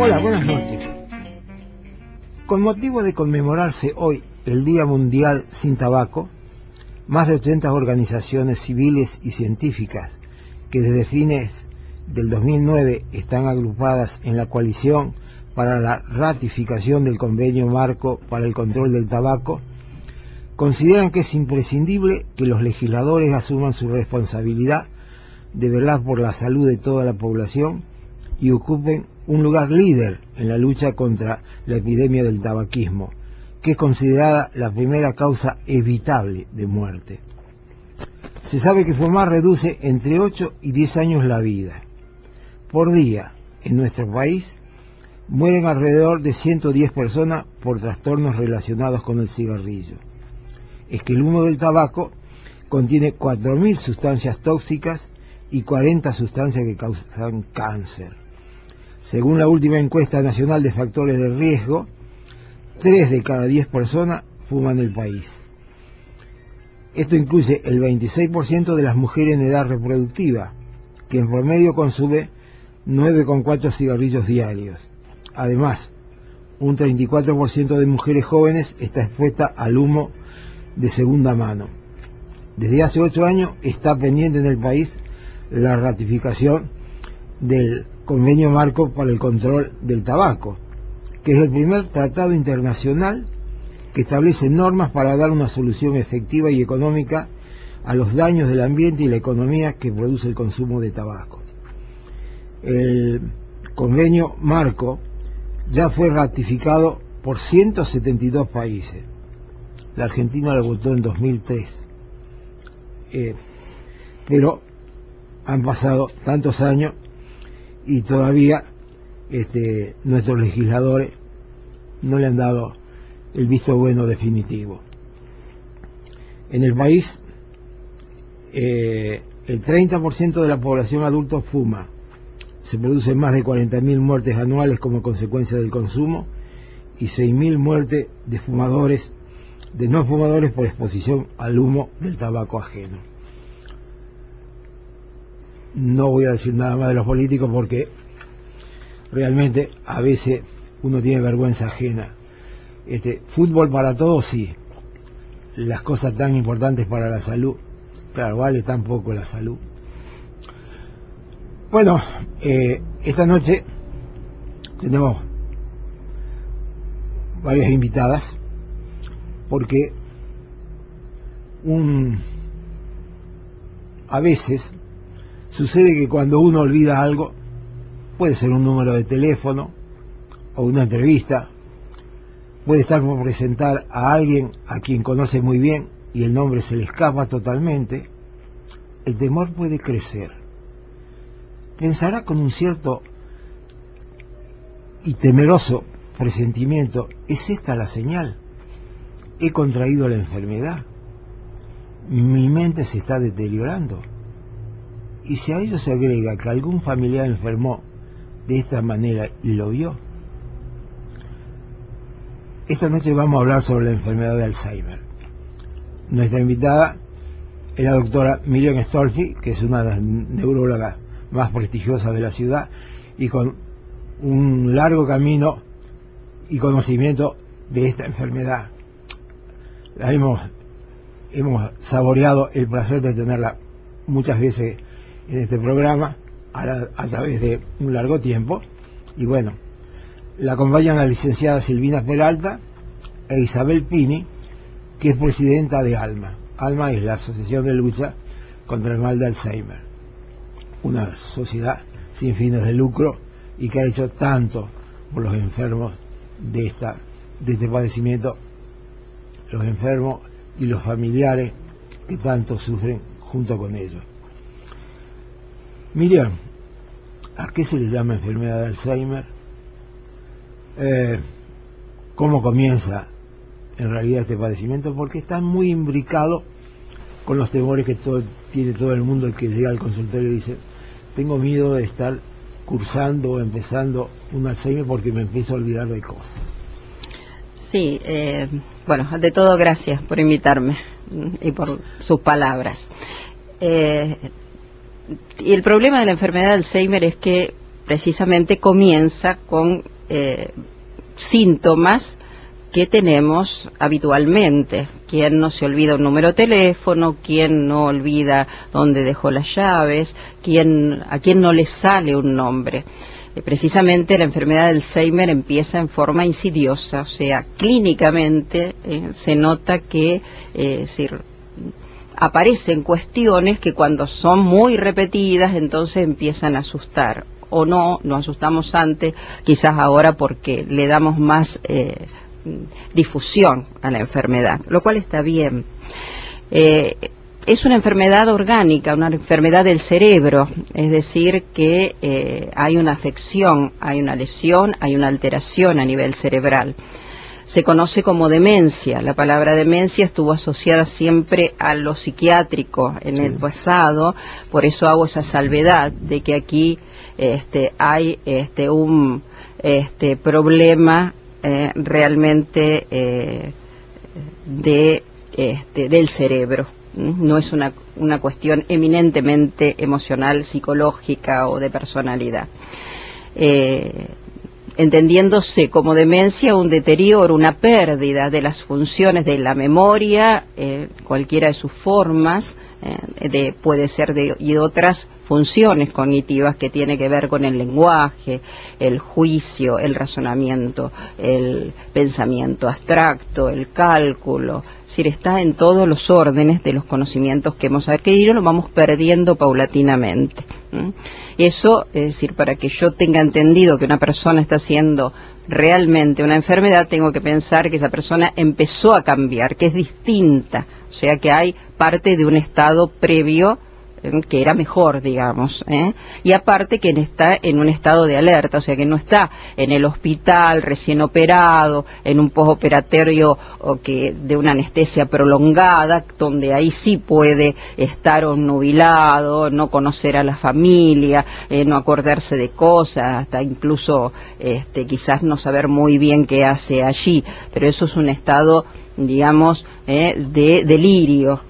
Hola, buenas noches. Con motivo de conmemorarse hoy el Día Mundial sin Tabaco, más de 80 organizaciones civiles y científicas que desde fines del 2009 están agrupadas en la coalición para la ratificación del Convenio Marco para el Control del Tabaco, consideran que es imprescindible que los legisladores asuman su responsabilidad de velar por la salud de toda la población y ocupen un lugar líder en la lucha contra la epidemia del tabaquismo, que es considerada la primera causa evitable de muerte. Se sabe que fumar reduce entre 8 y 10 años la vida. Por día, en nuestro país, mueren alrededor de 110 personas por trastornos relacionados con el cigarrillo. Es que el humo del tabaco contiene 4.000 sustancias tóxicas y 40 sustancias que causan cáncer. Según la última encuesta nacional de factores de riesgo, 3 de cada 10 personas fuman en el país. Esto incluye el 26% de las mujeres en edad reproductiva, que en promedio consume 9,4 cigarrillos diarios. Además, un 34% de mujeres jóvenes está expuesta al humo de segunda mano. Desde hace 8 años está pendiente en el país la ratificación del Convenio Marco para el Control del Tabaco, que es el primer tratado internacional que establece normas para dar una solución efectiva y económica a los daños del ambiente y la economía que produce el consumo de tabaco. El Convenio Marco ya fue ratificado por 172 países. La Argentina lo votó en 2003. Pero han pasado tantos años y todavía nuestros legisladores no le han dado el visto bueno definitivo. En el país, el 30% de la población adulta fuma. Se producen más de 40.000 muertes anuales como consecuencia del consumo y 6.000 muertes de no fumadores por exposición al humo del tabaco ajeno. No voy a decir nada más de los políticos porque realmente a veces uno tiene vergüenza ajena. Fútbol para todos, sí. Las cosas tan importantes para la salud, claro, vale tan poco la salud. Bueno, esta noche tenemos varias invitadas porque a veces sucede que cuando uno olvida algo, puede ser un número de teléfono o una entrevista, puede estar por presentar a alguien a quien conoce muy bien y el nombre se le escapa totalmente, el temor puede crecer. Pensará con un cierto y temeroso presentimiento, ¿es esta la señal? ¿He contraído la enfermedad? ¿Mi mente se está deteriorando? Y si a ello se agrega que algún familiar enfermó de esta manera y lo vio. Esta noche vamos a hablar sobre la enfermedad de Alzheimer. Nuestra invitada es la doctora Miriam Stolfi, que es una de las neurólogas más prestigiosas de la ciudad y con un largo camino y conocimiento de esta enfermedad. Hemos saboreado el placer de tenerla muchas veces en este programa a través de un largo tiempo, y bueno, la acompañan la licenciada Silvina Peralta e Isabel Pini, que es presidenta de ALMA. ALMA es la Asociación de Lucha contra el Mal de Alzheimer, una sociedad sin fines de lucro y que ha hecho tanto por los enfermos de este padecimiento, los enfermos y los familiares que tanto sufren junto con ellos. Miriam, ¿a qué se le llama enfermedad de Alzheimer? ¿Cómo comienza en realidad este padecimiento? Porque está muy imbricado con los temores que tiene todo el mundo, el que llega al consultorio y dice: tengo miedo de estar cursando o empezando un Alzheimer porque me empiezo a olvidar de cosas. Sí, bueno, ante todo, gracias por invitarme y por sus palabras. Y el problema de la enfermedad de Alzheimer es que precisamente comienza con síntomas que tenemos habitualmente. ¿Quién no se olvida un número de teléfono? ¿Quién no olvida dónde dejó las llaves? ¿A quién no le sale un nombre? Precisamente la enfermedad de Alzheimer empieza en forma insidiosa, o sea, clínicamente se nota que aparecen cuestiones que cuando son muy repetidas entonces empiezan a asustar. O no, nos asustamos antes, quizás ahora porque le damos más difusión a la enfermedad, lo cual está bien. Es una enfermedad orgánica, una enfermedad del cerebro, es decir, que hay una afección, hay una lesión, hay una alteración a nivel cerebral. Se conoce como demencia. La palabra demencia estuvo asociada siempre a lo psiquiátrico en el pasado, por eso hago esa salvedad de que aquí hay un problema realmente del cerebro. No es una cuestión eminentemente emocional, psicológica o de personalidad. Entendiéndose como demencia un deterioro, una pérdida de las funciones de la memoria, cualquiera de sus formas, puede ser y otras funciones cognitivas que tiene que ver con el lenguaje, el juicio, el razonamiento, el pensamiento abstracto, el cálculo. Es decir, está en todos los órdenes de los conocimientos que hemos adquirido, lo vamos perdiendo paulatinamente. Eso, es decir, para que yo tenga entendido que una persona está haciendo realmente una enfermedad, tengo que pensar que esa persona empezó a cambiar, que es distinta, o sea que hay parte de un estado previo que era mejor, digamos, y aparte que está en un estado de alerta, o sea que no está en el hospital recién operado, en un postoperatorio de una anestesia prolongada, donde ahí sí puede estar obnubilado, no conocer a la familia, no acordarse de cosas, hasta incluso quizás no saber muy bien qué hace allí, pero eso es un estado, digamos, de delirio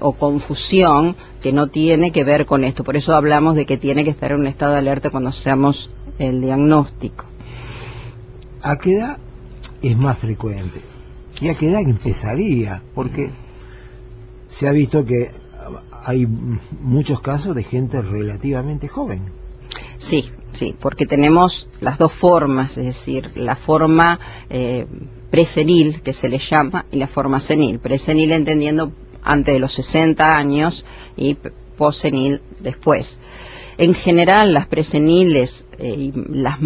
o confusión que no tiene que ver con esto. Por eso hablamos de que tiene que estar en un estado de alerta cuando hacemos el diagnóstico. ¿A qué edad es más frecuente? ¿Y a qué edad empezaría? Porque se ha visto que hay muchos casos de gente relativamente joven. Sí, porque tenemos las dos formas, es decir, la forma presenil, que se le llama, y la forma senil. Presenil entendiendo antes de los 60 años y postsenil después. En general, las preseniles y las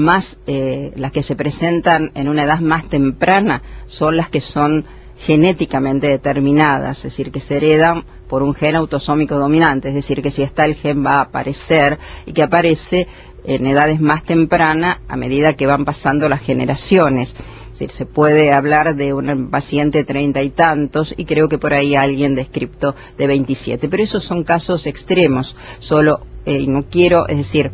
que se presentan en una edad más temprana son las que son genéticamente determinadas, es decir, que se heredan por un gen autosómico dominante, es decir, que si está el gen va a aparecer y que aparece en edades más tempranas a medida que van pasando las generaciones. Es decir, se puede hablar de un paciente de 30 y tantos y creo que por ahí alguien descripto de 27, pero esos son casos extremos, no quiero, es decir,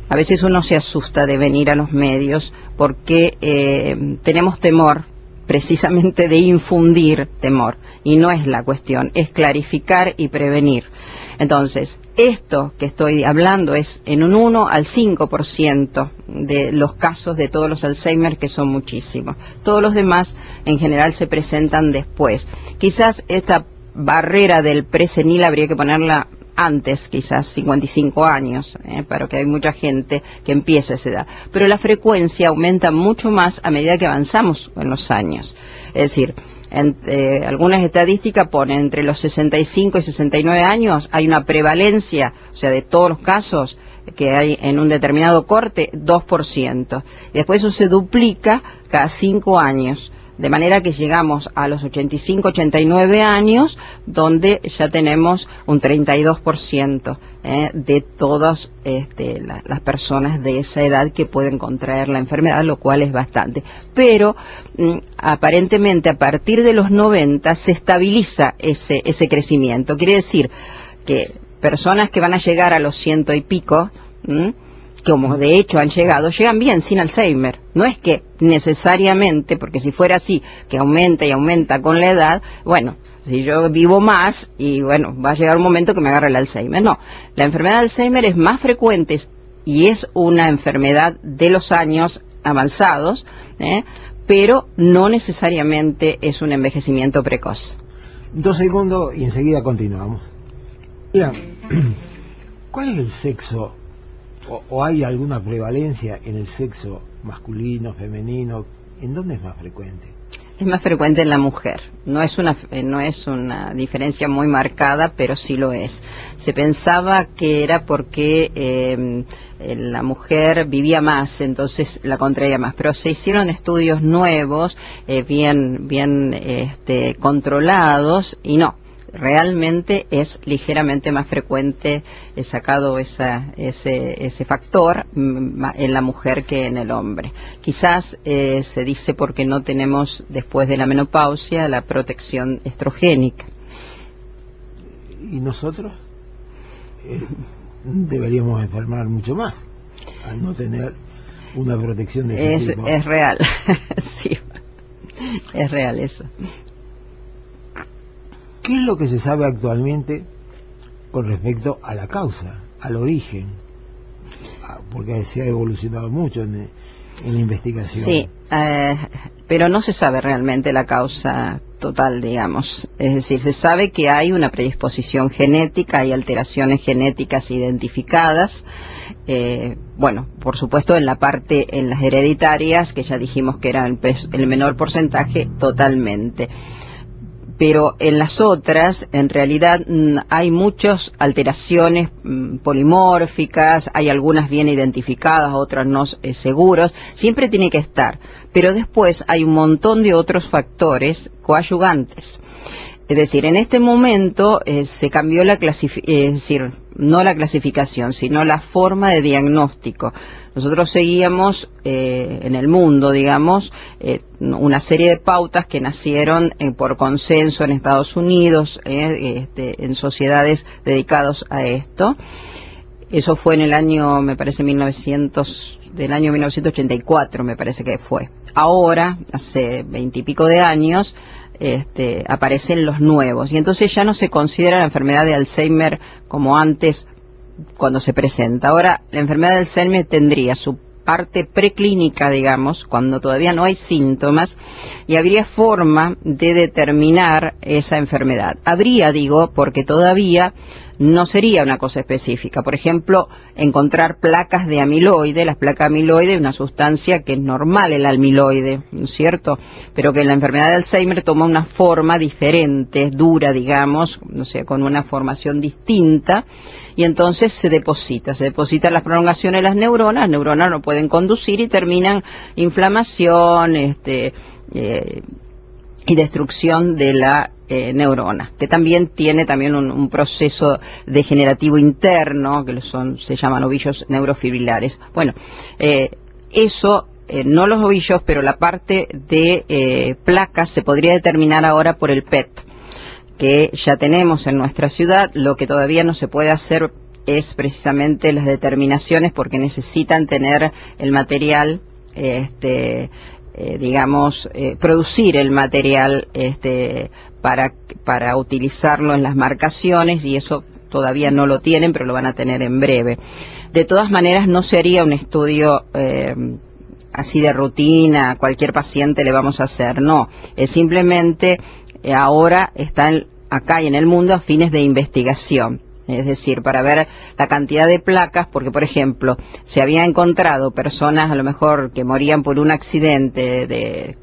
a veces uno se asusta de venir a los medios porque tenemos temor precisamente de infundir temor, y no es la cuestión, es clarificar y prevenir. Entonces, esto que estoy hablando es en un 1 al 5% de los casos de todos los Alzheimer, que son muchísimos. Todos los demás en general se presentan después. Quizás esta barrera del presenil habría que ponerla antes, quizás 55 años, pero que hay mucha gente que empieza a esa edad. Pero la frecuencia aumenta mucho más a medida que avanzamos en los años. Es decir, algunas estadísticas ponen entre los 65 y 69 años hay una prevalencia, o sea, de todos los casos que hay en un determinado corte, 2%. Y después eso se duplica cada 5 años. De manera que llegamos a los 85, 89 años, donde ya tenemos un 32% de todas las personas de esa edad que pueden contraer la enfermedad, lo cual es bastante. Pero aparentemente a partir de los 90 se estabiliza ese crecimiento. Quiere decir que personas que van a llegar a los 100 y pico, como de hecho han llegado, llegan bien sin Alzheimer. No es que necesariamente, porque si fuera así, que aumenta y aumenta con la edad, bueno, si yo vivo más y bueno, va a llegar un momento que me agarre el Alzheimer. No, la enfermedad de Alzheimer es más frecuente y es una enfermedad de los años avanzados, pero no necesariamente es un envejecimiento precoz. 2 segundos y enseguida continuamos. Mira, ¿cuál es el sexo, o hay alguna prevalencia en el sexo masculino, femenino? ¿En dónde es más frecuente? Es más frecuente en la mujer. No es una diferencia muy marcada, pero sí lo es. Se pensaba que era porque la mujer vivía más, entonces la contraía más. Pero se hicieron estudios nuevos, bien controlados, y no. Realmente es ligeramente más frecuente, sacado ese factor en la mujer que en el hombre. Quizás se dice porque no tenemos después de la menopausia la protección estrogénica. ¿Y nosotros? Deberíamos enfermar mucho más al no tener una protección de ese tipo. Es real, sí, es real eso. ¿Qué es lo que se sabe actualmente con respecto a la causa, al origen? Porque se ha evolucionado mucho en la investigación. Sí, pero no se sabe realmente la causa total, digamos. Es decir, se sabe que hay una predisposición genética, hay alteraciones genéticas identificadas. Bueno, por supuesto en las hereditarias, que ya dijimos que era el menor porcentaje, totalmente. Pero en las otras, en realidad, hay muchas alteraciones polimórficas, hay algunas bien identificadas, otras no seguros, siempre tiene que estar. Pero después hay un montón de otros factores coadyuvantes. Es decir, en este momento se cambió no la clasificación, sino la forma de diagnóstico. Nosotros seguíamos en el mundo, digamos, una serie de pautas que nacieron por consenso en Estados Unidos, en sociedades dedicadas a esto. Eso fue en el año, me parece, del año 1984, me parece que fue. Ahora, hace 20 y pico de años, aparecen los nuevos, y entonces ya no se considera la enfermedad de Alzheimer como antes cuando se presenta. Ahora la enfermedad de Alzheimer tendría su parte preclínica, digamos, cuando todavía no hay síntomas, y habría forma de determinar esa enfermedad. Digo, porque todavía no sería una cosa específica. Por ejemplo, encontrar placas de amiloide. Las placas de amiloide es una sustancia que es normal, el amiloide, ¿no es cierto? Pero que la enfermedad de Alzheimer toma una forma diferente, dura, digamos, no sé, con una formación distinta, y entonces se depositan las prolongaciones de las neuronas no pueden conducir y terminan inflamación, y destrucción de la neurona, que también tiene un proceso degenerativo interno, que se llaman ovillos neurofibrilares. Bueno, eso, no los ovillos, pero la parte de placas se podría determinar ahora por el PET, que ya tenemos en nuestra ciudad. Lo que todavía no se puede hacer es precisamente las determinaciones, porque necesitan tener el material, producir el material para utilizarlo en las marcaciones, y eso todavía no lo tienen, pero lo van a tener en breve. De todas maneras, no sería un estudio así de rutina, a cualquier paciente le vamos a hacer, no, es simplemente ahora están acá y en el mundo a fines de investigación. Es decir, para ver la cantidad de placas, porque por ejemplo, se había encontrado personas a lo mejor que morían por un accidente de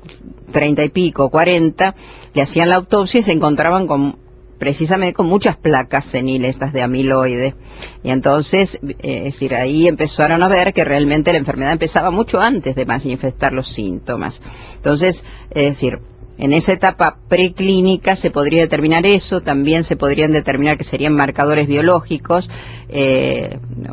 30 y pico, 40, le hacían la autopsia y se encontraban precisamente con muchas placas seniles, estas de amiloide. Y entonces, es decir, ahí empezaron a ver que realmente la enfermedad empezaba mucho antes de manifestar los síntomas. Entonces, es decir, en esa etapa preclínica se podría determinar eso. También se podrían determinar que serían marcadores biológicos,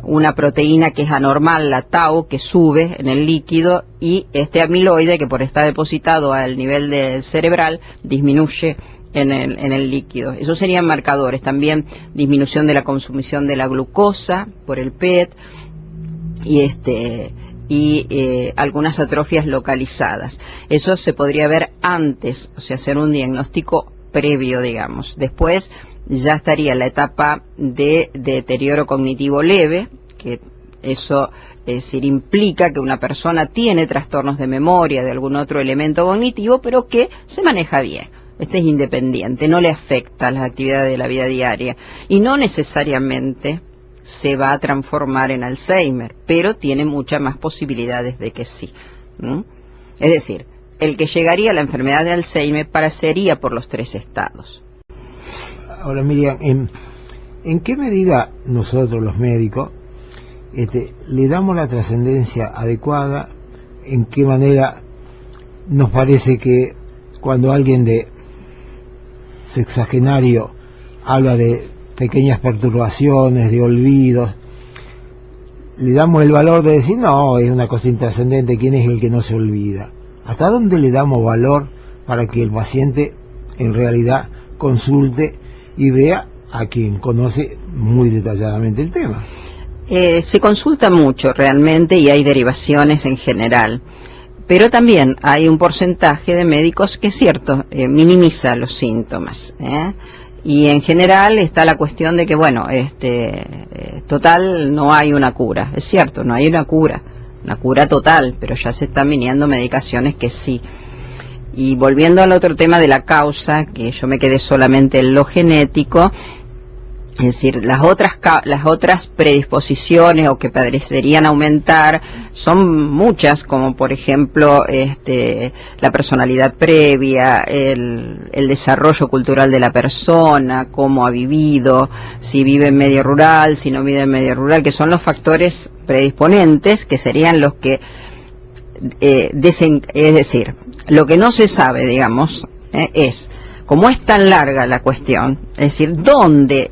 una proteína que es anormal, la tau, que sube en el líquido, y este amiloide que por estar depositado al nivel del cerebral disminuye en el líquido. Esos serían marcadores. También disminución de la consumición de la glucosa por el PET, y algunas atrofias localizadas. Eso se podría ver antes, o sea, hacer un diagnóstico previo, digamos. Después ya estaría la etapa de deterioro cognitivo leve, que Eso es decir, implica que una persona tiene trastornos de memoria, de algún otro elemento cognitivo, pero que se maneja bien. Este es independiente, no le afecta a las actividades de la vida diaria y no necesariamente se va a transformar en Alzheimer, pero tiene muchas más posibilidades de que sí. Es decir, el que llegaría a la enfermedad de Alzheimer pasaría por los 3 estados. Ahora, Miriam, ¿en qué medida nosotros los médicos le damos la trascendencia adecuada? ¿En qué manera nos parece que cuando alguien de sexagenario habla de pequeñas perturbaciones, de olvidos, le damos el valor de decir, no, es una cosa intrascendente, ¿quién es el que no se olvida? ¿Hasta dónde le damos valor para que el paciente en realidad consulte y vea a quien conoce muy detalladamente el tema? Se consulta mucho realmente y hay derivaciones en general, pero también hay un porcentaje de médicos que es cierto, minimiza los síntomas, y en general está la cuestión de que bueno, total no hay una cura. Es cierto, no hay una cura total, pero ya se están viniendo medicaciones que sí. Y volviendo al otro tema de la causa, que yo me quedé solamente en lo genético, es decir, las otras predisposiciones o que parecerían aumentar son muchas, como por ejemplo la personalidad previa, el desarrollo cultural de la persona, cómo ha vivido, si vive en medio rural, si no vive en medio rural, que son los factores predisponentes, que serían los que es decir, lo que no se sabe, digamos, es, como es tan larga la cuestión, es decir, dónde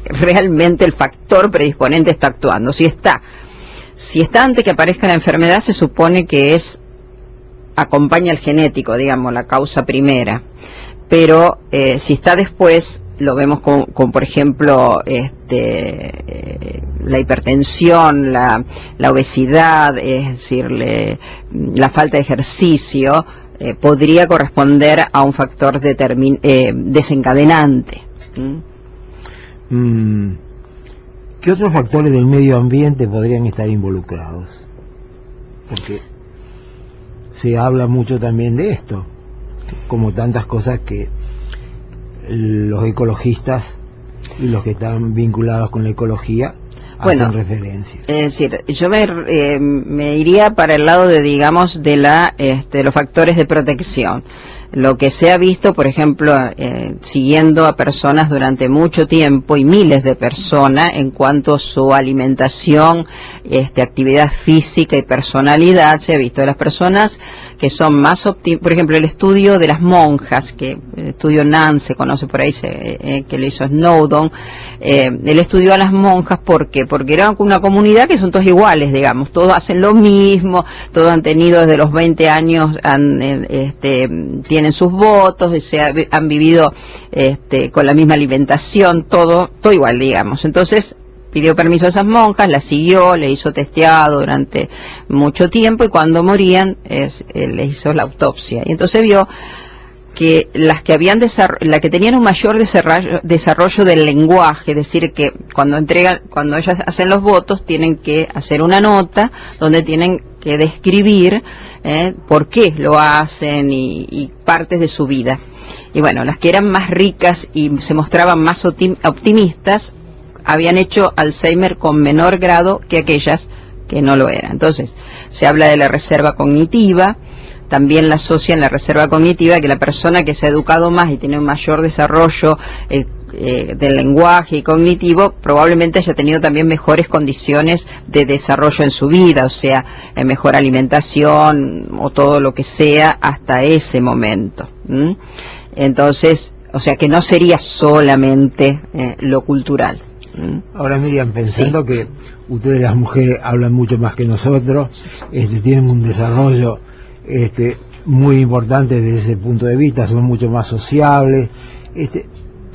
realmente el factor predisponente está actuando. Si está antes que aparezca la enfermedad, se supone que acompaña el genético, digamos, la causa primera, pero si está después, lo vemos con por ejemplo la hipertensión, la obesidad, es decir, la falta de ejercicio, podría corresponder a un factor desencadenante. ¿Qué otros factores del medio ambiente podrían estar involucrados? Porque se habla mucho también de esto, como tantas cosas que los ecologistas y los que están vinculados con la ecología hacen referencia. Es decir, yo me iría para el lado de, digamos, de los factores de protección. Lo que se ha visto, por ejemplo, siguiendo a personas durante mucho tiempo y miles de personas en cuanto a su alimentación, actividad física y personalidad, se ha visto de las personas que son más por ejemplo, el estudio de las monjas, que el estudio NAN se conoce por ahí, que lo hizo Snowden, él estudió a las monjas, ¿por qué? Porque era una comunidad que son todos iguales, digamos, todos hacen lo mismo, todos han tenido desde los 20 años, tienen sus votos, han vivido con la misma alimentación, todo igual, digamos. Entonces pidió permiso a esas monjas, las siguió, le hizo testeado durante mucho tiempo y cuando morían le hizo la autopsia. Y entonces vio que las que tenían un mayor desarrollo del lenguaje, es decir, que cuando ellas hacen los votos tienen que hacer una nota donde tienen que describir por qué lo hacen y partes de su vida. Y bueno, las que eran más ricas y se mostraban más optimistas habían hecho Alzheimer con menor grado que aquellas que no lo eran. Entonces, se habla de la reserva cognitiva, también la asocian la reserva cognitiva, que la persona que se ha educado más y tiene un mayor desarrollo del lenguaje y cognitivo, probablemente haya tenido también mejores condiciones de desarrollo en su vida, o sea, mejor alimentación o todo lo que sea hasta ese momento. Entonces, o sea, que no sería solamente lo cultural. Ahora, Miriam, pensando que ustedes las mujeres hablan mucho más que nosotros, tienen un desarrollo muy importante desde ese punto de vista, son mucho más sociables,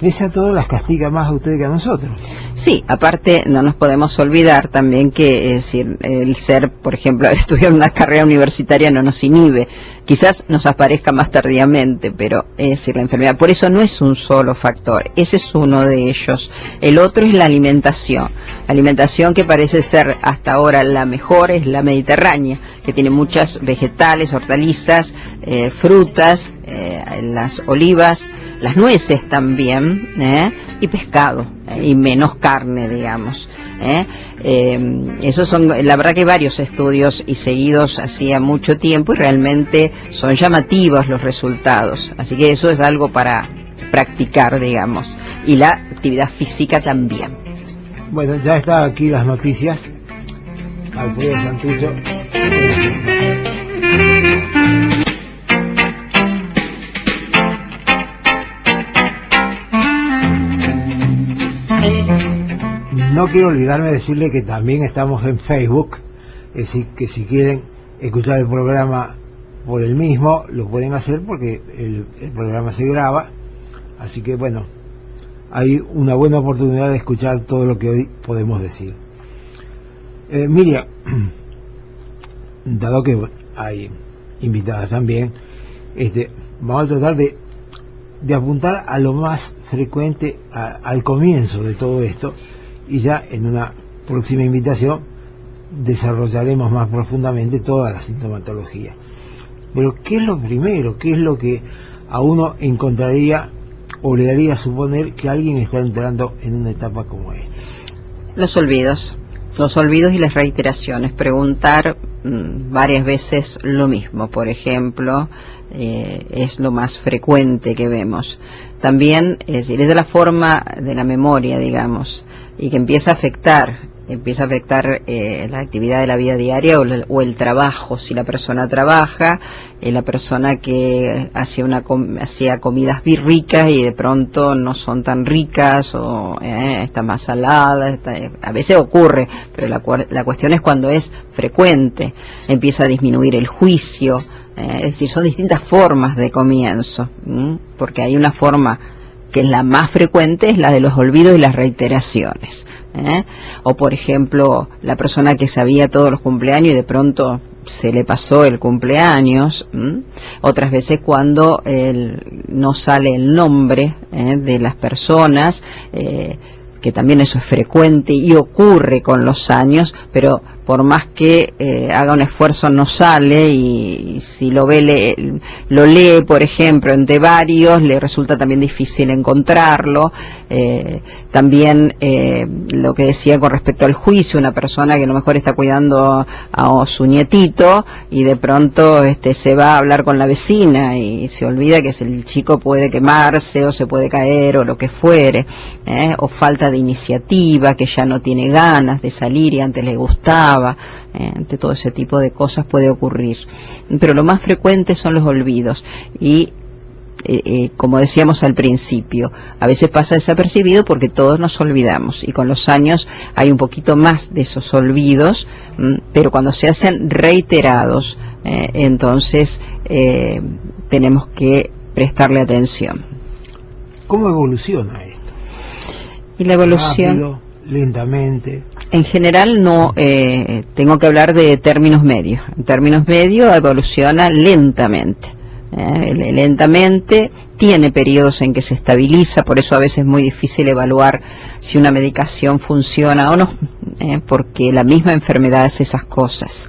pese a todo las castiga más a ustedes que a nosotros. Sí, aparte no nos podemos olvidar también que es decir, el ser, por ejemplo, estudiar una carrera universitaria no nos inhibe, quizás nos aparezca más tardíamente, pero es decir, la enfermedad, por eso no es un solo factor, ese es uno de ellos. El otro es la alimentación que parece ser hasta ahora la mejor, es la mediterránea, que tiene muchas vegetales, hortalizas, frutas, las olivas, las nueces también, y pescado, y menos carne, digamos. Esos son, la verdad que varios estudios y seguidos hacía mucho tiempo y realmente son llamativos los resultados. Así que eso es algo para practicar, digamos. Y la actividad física también. Bueno, ya está aquí las noticias. Alfredo Santucho. No quiero olvidarme de decirle que también estamos en Facebook, es decir, que si quieren escuchar el programa por el mismo, lo pueden hacer porque el programa se graba, así que bueno, hay una buena oportunidad de escuchar todo lo que hoy podemos decir. Miriam, dado que hay invitadas también, vamos a tratar de apuntar a lo más frecuente al comienzo de todo esto, y ya en una próxima invitación desarrollaremos más profundamente toda la sintomatología. Pero ¿qué es lo primero? ¿Qué es lo que a uno encontraría o le haría suponer que alguien está entrando en una etapa como esta? Los olvidos y las reiteraciones, preguntar varias veces lo mismo, por ejemplo, es lo más frecuente que vemos. También, es decir, es de la forma de la memoria, digamos, y que empieza a afectar la actividad de la vida diaria o el trabajo. Si la persona trabaja, la persona que hacía comidas bien ricas y de pronto no son tan ricas o está más salada, a veces ocurre, pero la cuestión es cuando es frecuente, empieza a disminuir el juicio. Es decir, son distintas formas de comienzo, porque hay una forma que es la más frecuente, es la de los olvidos y las reiteraciones. O por ejemplo, la persona que sabía todos los cumpleaños y de pronto se le pasó el cumpleaños. Otras veces cuando no sale el nombre de las personas, que también eso es frecuente y ocurre con los años, pero por más que haga un esfuerzo no sale, y si lo lee, por ejemplo, entre varios, le resulta también difícil encontrarlo. También lo que decía con respecto al juicio, una persona que a lo mejor está cuidando a su nietito y de pronto se va a hablar con la vecina y se olvida que el chico puede quemarse o se puede caer o lo que fuere, o falta de iniciativa, que ya no tiene ganas de salir y antes le gustaba. Ante todo ese tipo de cosas puede ocurrir, pero lo más frecuente son los olvidos y como decíamos al principio, a veces pasa desapercibido porque todos nos olvidamos y con los años hay un poquito más de esos olvidos, pero cuando se hacen reiterados, entonces tenemos que prestarle atención. ¿Cómo evoluciona esto? Y la evolución... Rápido, lentamente. En general no, tengo que hablar de términos medios. En términos medios evoluciona lentamente. Lentamente, tiene periodos en que se estabiliza, por eso a veces es muy difícil evaluar si una medicación funciona o no, porque la misma enfermedad hace esas cosas.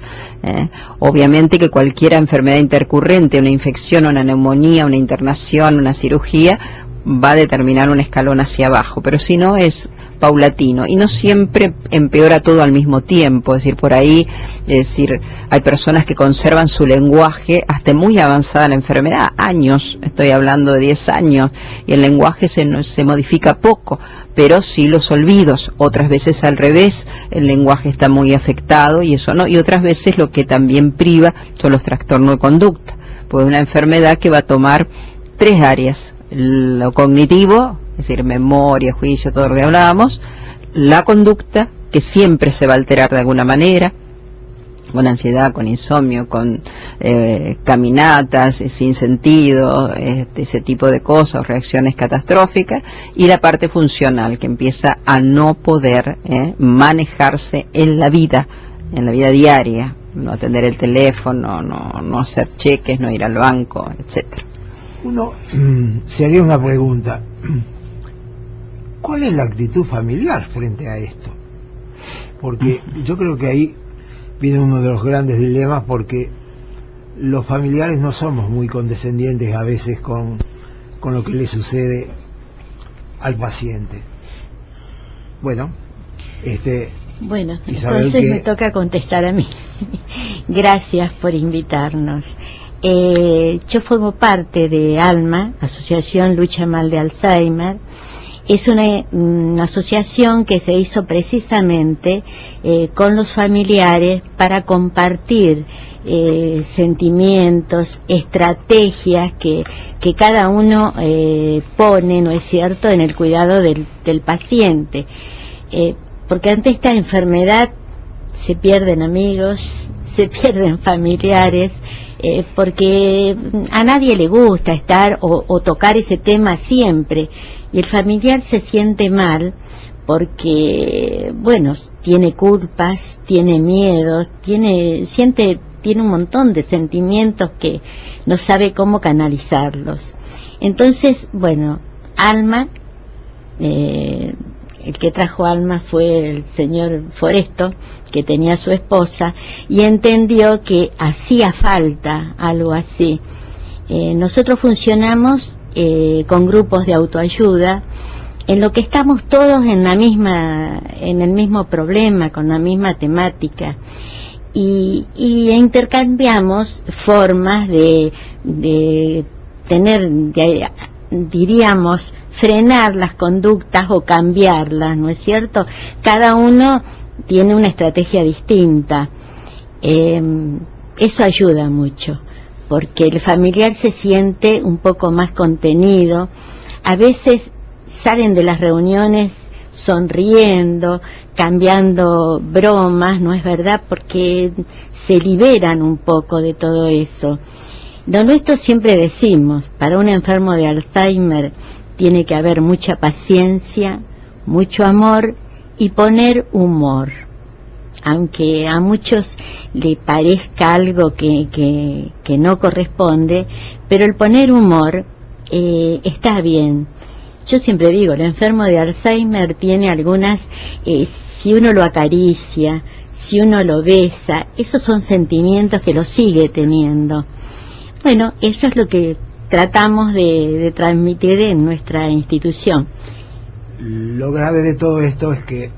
Obviamente que cualquier enfermedad intercurrente, una infección, una neumonía, una internación, una cirugía, va a determinar un escalón hacia abajo, pero si no es paulatino y no siempre empeora todo al mismo tiempo. Es decir, por ahí, hay personas que conservan su lenguaje hasta muy avanzada la enfermedad, años, estoy hablando de 10 años, y el lenguaje se modifica poco, pero sí los olvidos. Otras veces al revés, el lenguaje está muy afectado y eso no, y otras veces lo que también priva son los trastornos de conducta, pues una enfermedad que va a tomar 3 áreas: lo cognitivo, es decir, memoria, juicio, todo lo que hablábamos; la conducta, que siempre se va a alterar de alguna manera, con ansiedad, con insomnio, con caminatas sin sentido, ese tipo de cosas, reacciones catastróficas, y la parte funcional, que empieza a no poder manejarse en la vida diaria, no atender el teléfono, no hacer cheques, no ir al banco, etcétera. Uno se haría una pregunta: ¿cuál es la actitud familiar frente a esto? Porque yo creo que ahí viene uno de los grandes dilemas, porque los familiares no somos muy condescendientes a veces con lo que le sucede al paciente. Bueno, Isabel, entonces me toca contestar a mí. Gracias por invitarnos. Yo formo parte de ALMA, Asociación Lucha Mal de Alzheimer. Es una asociación que se hizo precisamente con los familiares para compartir sentimientos, estrategias que cada uno pone, ¿no es cierto?, en el cuidado del paciente. Porque ante esta enfermedad se pierden amigos, se pierden familiares, porque a nadie le gusta estar o tocar ese tema siempre, y el familiar se siente mal porque, bueno, tiene culpas, tiene miedos, tiene un montón de sentimientos que no sabe cómo canalizarlos. Entonces, bueno, ALMA, el que trajo ALMA fue el señor Foresto, que tenía a su esposa, y entendió que hacía falta algo así. Nosotros funcionamos con grupos de autoayuda, en lo que estamos todos en el mismo problema, con la misma temática, y intercambiamos formas de tener, diríamos, frenar las conductas o cambiarlas, ¿no es cierto? Cada uno tiene una estrategia distinta. Eso ayuda mucho, porque el familiar se siente un poco más contenido. A veces salen de las reuniones sonriendo, cambiando bromas, ¿no es verdad?, porque se liberan un poco de todo eso. Lo nuestro, siempre decimos, para un enfermo de Alzheimer tiene que haber mucha paciencia, mucho amor y poner humor. Aunque a muchos le parezca algo que no corresponde, pero el poner humor está bien. Yo siempre digo, el enfermo de Alzheimer tiene algunas, si uno lo acaricia, si uno lo besa, esos son sentimientos que lo sigue teniendo. Bueno, eso es lo que tratamos de transmitir en nuestra institución. Lo grave de todo esto es que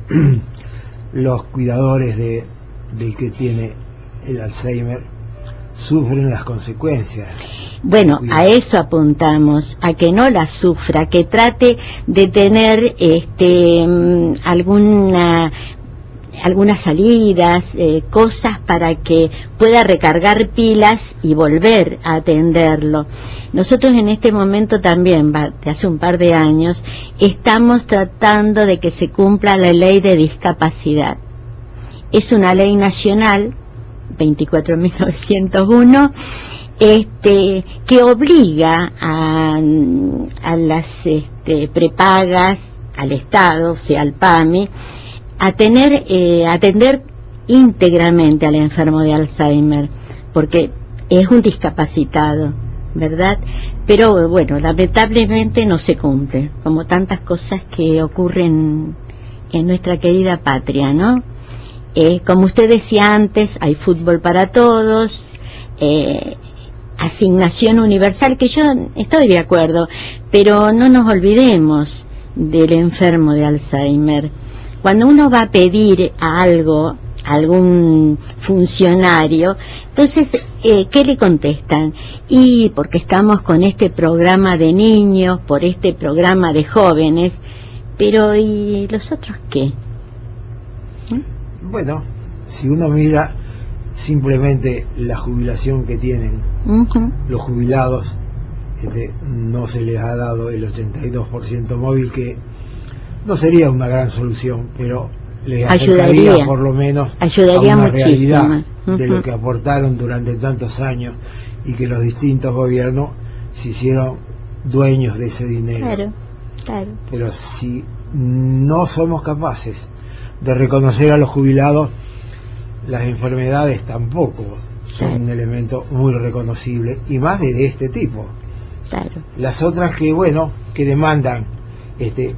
los cuidadores del que tiene el Alzheimer sufren las consecuencias. Bueno, a eso apuntamos, a que no las sufra, que trate de tener algunas salidas, cosas para que pueda recargar pilas y volver a atenderlo. Nosotros en este momento también, de hace un par de años, estamos tratando de que se cumpla la ley de discapacidad. Es una ley nacional, 24.901, que obliga a las prepagas, al Estado, o sea, al PAMI, a atender íntegramente al enfermo de Alzheimer, porque es un discapacitado, ¿verdad? Pero bueno, lamentablemente no se cumple, como tantas cosas que ocurren en nuestra querida patria, ¿no? Como usted decía antes, hay fútbol para todos, asignación universal, que yo estoy de acuerdo, pero no nos olvidemos del enfermo de Alzheimer. Cuando uno va a pedir algún funcionario, entonces, ¿qué le contestan? Y porque estamos con este programa de niños, por este programa de jóvenes, pero ¿y los otros qué? Bueno, si uno mira simplemente la jubilación que tienen los jubilados, no se les ha dado el 82% móvil, que no sería una gran solución, pero les acercaría por lo menos ayudaría a una muchísimo. Realidad de lo que aportaron durante tantos años y que los distintos gobiernos se hicieron dueños de ese dinero. Claro. Pero si no somos capaces de reconocer a los jubilados, las enfermedades tampoco son un elemento muy reconocible, y más de este tipo. Las otras que, bueno, que demandan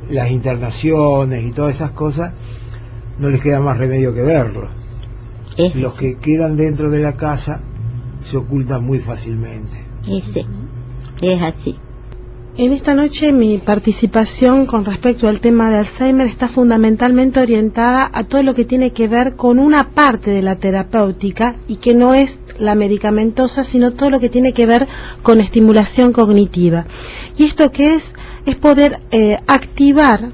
las internaciones y todas esas cosas, no les queda más remedio que verlo. Los que quedan dentro de la casa se ocultan muy fácilmente. Es así. En esta noche mi participación con respecto al tema de Alzheimer está fundamentalmente orientada a todo lo que tiene que ver con una parte de la terapéutica, y que no es la medicamentosa, sino todo lo que tiene que ver con estimulación cognitiva. ¿Y esto qué es? Es poder activar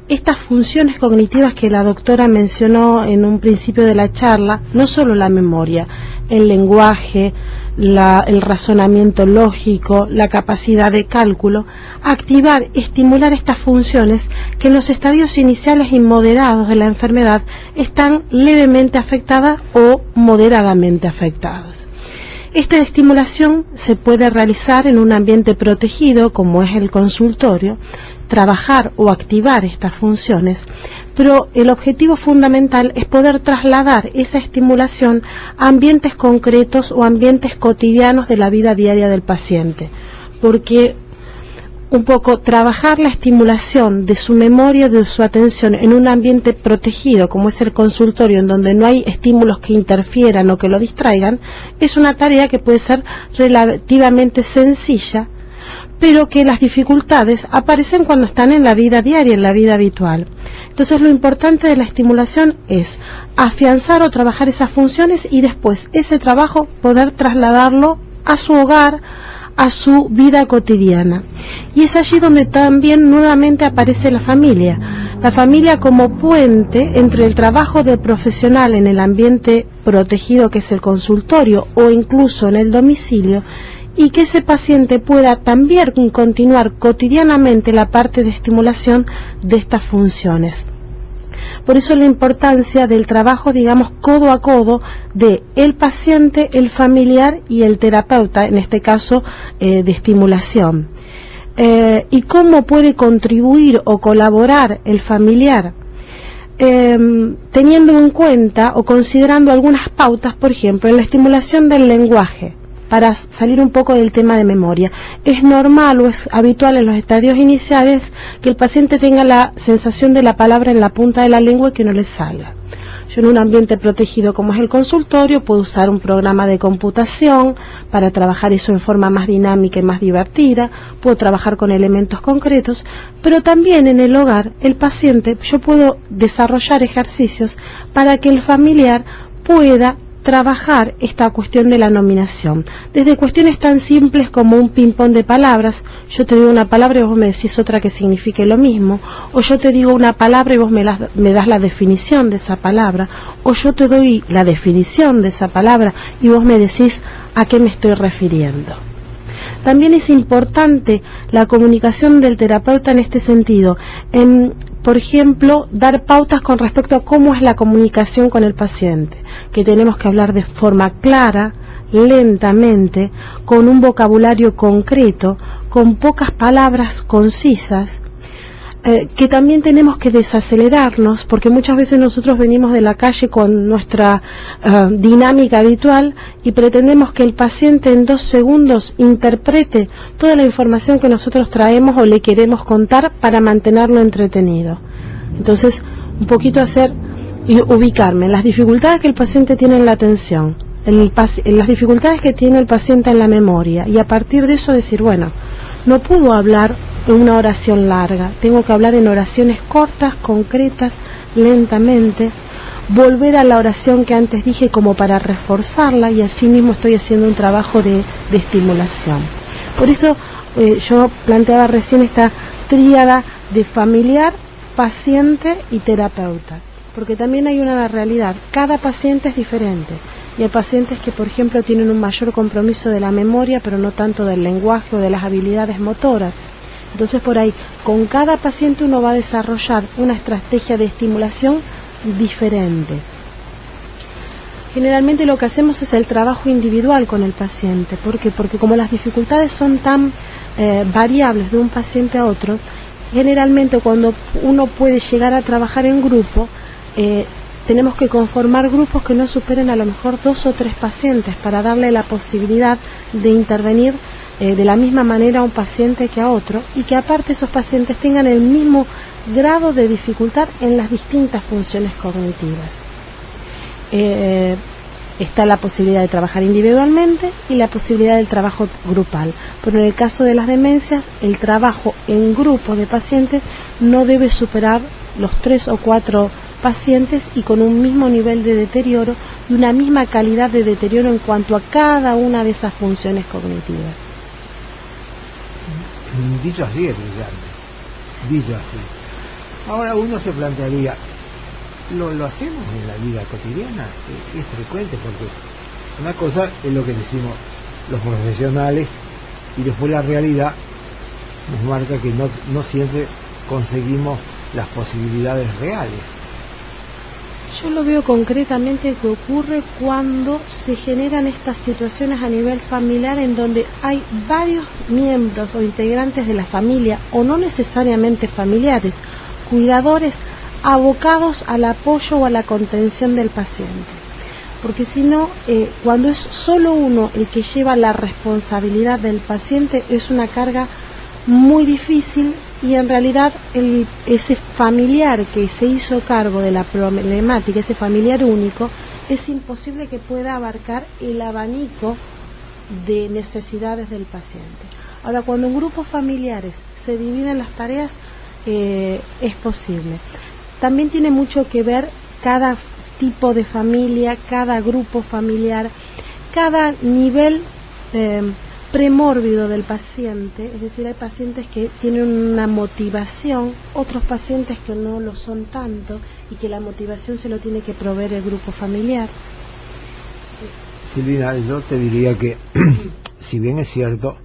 estas funciones cognitivas que la doctora mencionó en un principio de la charla, no solo la memoria, el lenguaje, el razonamiento lógico, la capacidad de cálculo, activar, estimular estas funciones que en los estadios iniciales y moderados de la enfermedad están levemente afectadas o moderadamente afectadas. Esta estimulación se puede realizar en un ambiente protegido, como es el consultorio, trabajar o activar estas funciones, pero el objetivo fundamental es poder trasladar esa estimulación a ambientes concretos o ambientes cotidianos de la vida diaria del paciente, porque un poco trabajar la estimulación de su memoria, de su atención en un ambiente protegido como es el consultorio, en donde no hay estímulos que interfieran o que lo distraigan, es una tarea que puede ser relativamente sencilla, pero que las dificultades aparecen cuando están en la vida diaria, en la vida habitual. Entonces lo importante de la estimulación es afianzar o trabajar esas funciones y después ese trabajo poder trasladarlo a su hogar, a su vida cotidiana. Y es allí donde también nuevamente aparece la familia como puente entre el trabajo del profesional en el ambiente protegido que es el consultorio o incluso en el domicilio, y que ese paciente pueda también continuar cotidianamente la parte de estimulación de estas funciones. Por eso la importancia del trabajo, digamos, codo a codo de el paciente, el familiar y el terapeuta, en este caso de estimulación. Y cómo puede contribuir o colaborar el familiar, teniendo en cuenta o considerando algunas pautas, por ejemplo, en la estimulación del lenguaje. Para salir un poco del tema de memoria, es normal o es habitual en los estadios iniciales que el paciente tenga la sensación de la palabra en la punta de la lengua y que no le salga. Yo en un ambiente protegido como es el consultorio puedo usar un programa de computación para trabajar eso en forma más dinámica y más divertida, puedo trabajar con elementos concretos, pero también en el hogar, el paciente, yo puedo desarrollar ejercicios para que el familiar pueda trabajar esta cuestión de la nominación, desde cuestiones tan simples como un ping-pong de palabras. Yo te digo una palabra y vos me decís otra que signifique lo mismo, o yo te digo una palabra y vos me das la definición de esa palabra, o yo te doy la definición de esa palabra y vos me decís a qué me estoy refiriendo. También es importante la comunicación del terapeuta en este sentido, por ejemplo, dar pautas con respecto a cómo es la comunicación con el paciente, que tenemos que hablar de forma clara, lentamente, con un vocabulario concreto, con pocas palabras concisas, que también tenemos que desacelerarnos, porque muchas veces nosotros venimos de la calle con nuestra dinámica habitual y pretendemos que el paciente en 2 segundos interprete toda la información que nosotros traemos o le queremos contar para mantenerlo entretenido. Entonces, un poquito ubicarme en las dificultades que el paciente tiene en la atención, en las dificultades que tiene el paciente en la memoria, y a partir de eso decir, bueno, no puedo hablar en una oración larga, tengo que hablar en oraciones cortas, concretas, lentamente, volver a la oración que antes dije como para reforzarla, y así mismo estoy haciendo un trabajo de estimulación. Por eso yo planteaba recién esta tríada de familiar, paciente y terapeuta, porque también hay una realidad, cada paciente es diferente. Y hay pacientes que, por ejemplo, tienen un mayor compromiso de la memoria, pero no tanto del lenguaje o de las habilidades motoras. Entonces, por ahí, con cada paciente uno va a desarrollar una estrategia de estimulación diferente. Generalmente lo que hacemos es el trabajo individual con el paciente. ¿Por qué? Porque como las dificultades son tan variables de un paciente a otro, generalmente cuando uno puede llegar a trabajar en grupo, tenemos que conformar grupos que no superen a lo mejor 2 o 3 pacientes para darle la posibilidad de intervenir de la misma manera a un paciente que a otro, y que aparte esos pacientes tengan el mismo grado de dificultad en las distintas funciones cognitivas. Está la posibilidad de trabajar individualmente y la posibilidad del trabajo grupal, pero en el caso de las demencias el trabajo en grupo de pacientes no debe superar los 3 o 4 pacientes y con un mismo nivel de deterioro y una misma calidad de deterioro en cuanto a cada una de esas funciones cognitivas. Dicho así es brillante, dicho así. Ahora uno se plantearía, ¿lo hacemos en la vida cotidiana? Es frecuente, porque una cosa es lo que decimos los profesionales y después la realidad nos marca que no siempre conseguimos las posibilidades reales. Yo lo veo concretamente que ocurre cuando se generan estas situaciones a nivel familiar en donde hay varios miembros o integrantes de la familia, o no necesariamente familiares, cuidadores abocados al apoyo o a la contención del paciente. Porque si no, cuando es solo uno el que lleva la responsabilidad del paciente, es una carga muy difícil, y en realidad ese familiar que se hizo cargo de la problemática, ese familiar único, es imposible que pueda abarcar el abanico de necesidades del paciente. Ahora, cuando en grupos familiares se dividen las tareas, es posible. También tiene mucho que ver cada tipo de familia, cada grupo familiar, cada nivel premórbido del paciente. Es decir, hay pacientes que tienen una motivación, otros pacientes que no lo son tanto, y que la motivación se lo tiene que proveer el grupo familiar. Silvina, yo te diría que si bien es cierto,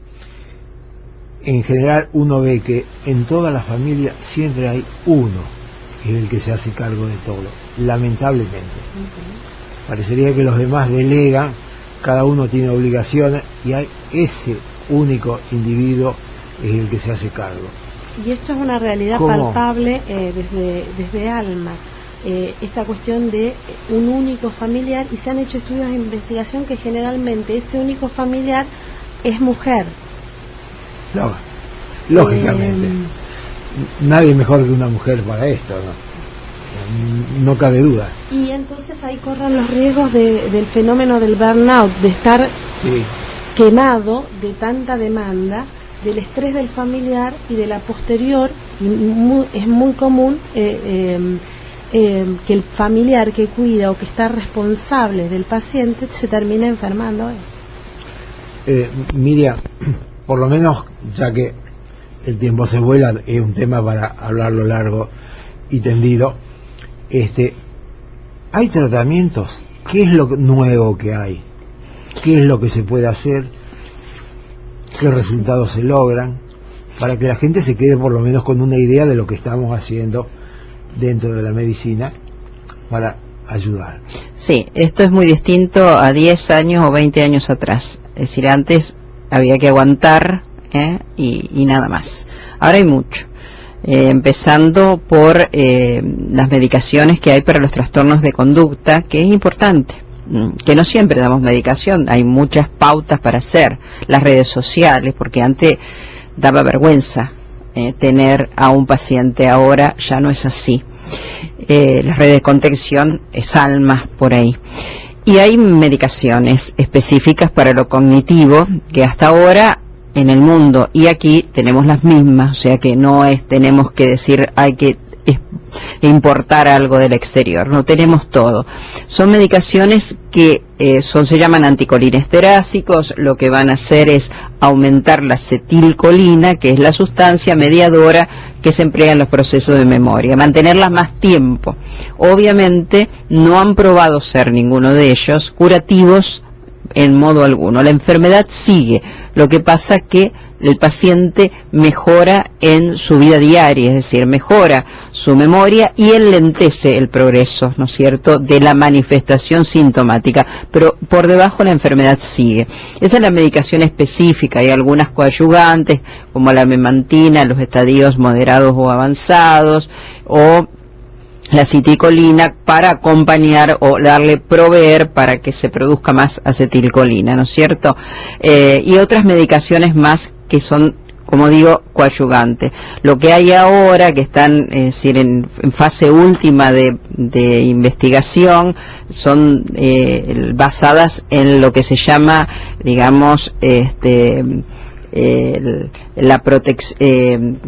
en general uno ve que en toda la familia siempre hay uno que es el que se hace cargo de todo, lamentablemente. Parecería que los demás delegan, cada uno tiene obligaciones y hay ese único individuo es el que se hace cargo. Y esto es una realidad palpable desde ALMA, esta cuestión de un único familiar, y se han hecho estudios de investigación que generalmente ese único familiar es mujer. No, lógicamente, nadie mejor que una mujer para esto, no cabe duda. Y entonces ahí corren los riesgos del fenómeno del burnout, de estar quemado de tanta demanda, del estrés del familiar y de la posterior. Es muy común que el familiar que cuida o que está responsable del paciente se termine enfermando. Miriam, por lo menos, ya que el tiempo se vuela, es un tema para hablarlo largo y tendido. ¿Hay tratamientos? ¿Qué es lo nuevo que hay? ¿Qué es lo que se puede hacer? ¿Qué resultados se logran? Para que la gente se quede por lo menos con una idea de lo que estamos haciendo dentro de la medicina para ayudar. Sí, esto es muy distinto a 10 años o 20 años atrás. Es decir, antes había que aguantar y nada más. Ahora hay mucho. Empezando por las medicaciones que hay para los trastornos de conducta, que es importante, que no siempre damos medicación, hay muchas pautas para hacer, las redes sociales, porque antes daba vergüenza tener a un paciente, ahora ya no es así. Las redes de contención es ALMA por ahí. Y hay medicaciones específicas para lo cognitivo que hasta ahora en el mundo y aquí tenemos las mismas, o sea que no tenemos que decir hay que importar algo del exterior, no tenemos todo. Son medicaciones que se llaman anticolinestéricos, lo que van a hacer es aumentar la acetilcolina, que es la sustancia mediadora que se emplea en los procesos de memoria, mantenerlas más tiempo. Obviamente no han probado ser ninguno de ellos curativos en modo alguno. La enfermedad sigue. Lo que pasa que el paciente mejora en su vida diaria, es decir, mejora su memoria y enlentece el progreso, ¿no es cierto?, de la manifestación sintomática, pero por debajo la enfermedad sigue. Esa es la medicación específica. Hay algunas coadyuvantes, como la memantina, en los estadios moderados o avanzados, o la aceticolina para acompañar o proveer para que se produzca más acetilcolina, ¿no es cierto? Y otras medicaciones más que son, como digo, coadyuvantes. Lo que hay ahora, que están decir, en fase última de investigación, son basadas en lo que se llama, digamos,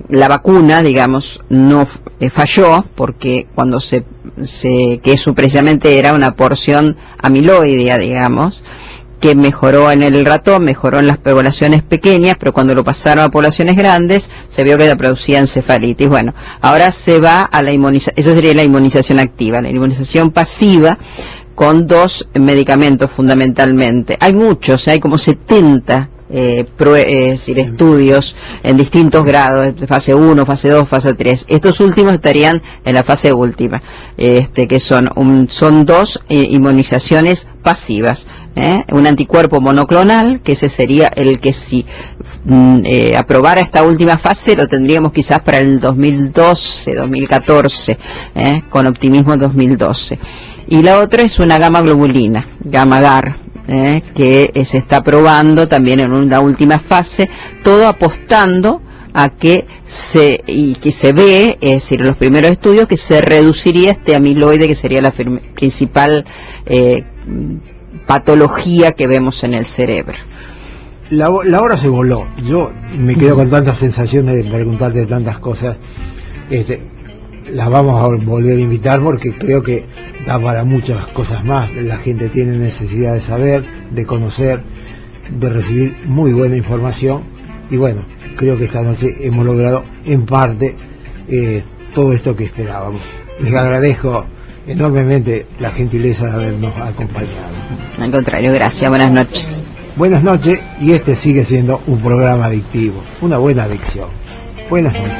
la vacuna, digamos, no falló, porque cuando que eso precisamente era una porción amiloidea, digamos, que mejoró en el ratón, mejoró en las poblaciones pequeñas, pero cuando lo pasaron a poblaciones grandes se vio que producía encefalitis. Bueno, ahora se va a la inmunización, eso sería la inmunización activa. La inmunización pasiva, con 2 medicamentos fundamentalmente. Hay muchos, hay como 70 estudios en distintos grados, fase 1, fase 2, fase 3. Estos últimos estarían en la fase última, que son 2 inmunizaciones pasivas, un anticuerpo monoclonal, que ese sería el que si aprobara esta última fase lo tendríamos quizás para el 2012, 2014, con optimismo 2012. Y la otra es una gamma globulina, gamma-GAR, que se está probando también en una última fase, todo apostando a que se ve, es decir, en los primeros estudios, que se reduciría este amiloide, que sería la principal patología que vemos en el cerebro. La hora se voló. Yo me quedo con tantas sensaciones de preguntarte tantas cosas. Las vamos a volver a invitar porque creo que da para muchas cosas más. La gente tiene necesidad de saber, de conocer, de recibir muy buena información. Y bueno, creo que esta noche hemos logrado en parte todo esto que esperábamos. Les agradezco enormemente la gentileza de habernos acompañado. Al contrario, gracias. Buenas noches. Buenas noches, y sigue siendo un programa adictivo, una buena adicción. Buenas noches.